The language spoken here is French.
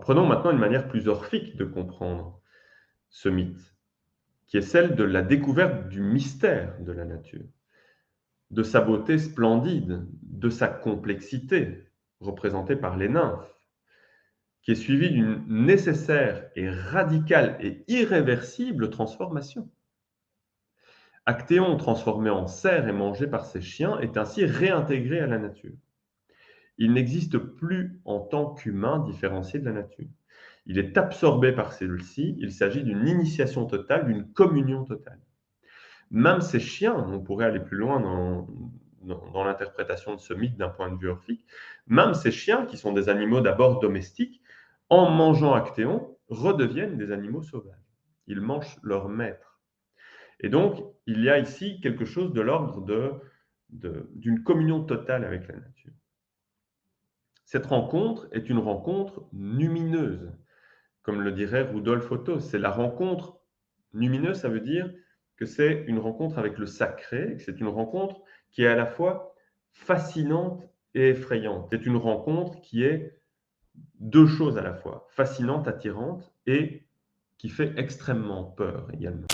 Prenons maintenant une manière plus orphique de comprendre ce mythe, qui est celle de la découverte du mystère de la nature, de sa beauté splendide, de sa complexité, représentée par les nymphes, qui est suivie d'une nécessaire et radicale et irréversible transformation. Actéon, transformé en cerf et mangé par ses chiens, est ainsi réintégré à la nature. Il n'existe plus en tant qu'humain différencié de la nature. Il est absorbé par celle-ci, il s'agit d'une initiation totale, d'une communion totale. Même ces chiens, on pourrait aller plus loin dans l'interprétation de ce mythe d'un point de vue orphique, même ces chiens, qui sont des animaux d'abord domestiques, en mangeant Actéon, redeviennent des animaux sauvages. Ils mangent leur maître. Et donc, il y a ici quelque chose de l'ordre d'une communion totale avec la nature. Cette rencontre est une rencontre numineuse, comme le dirait Rudolf Otto. C'est la rencontre numineuse, ça veut dire que c'est une rencontre avec le sacré, que c'est une rencontre qui est à la fois fascinante et effrayante. C'est une rencontre qui est deux choses à la fois, fascinante, attirante et qui fait extrêmement peur également.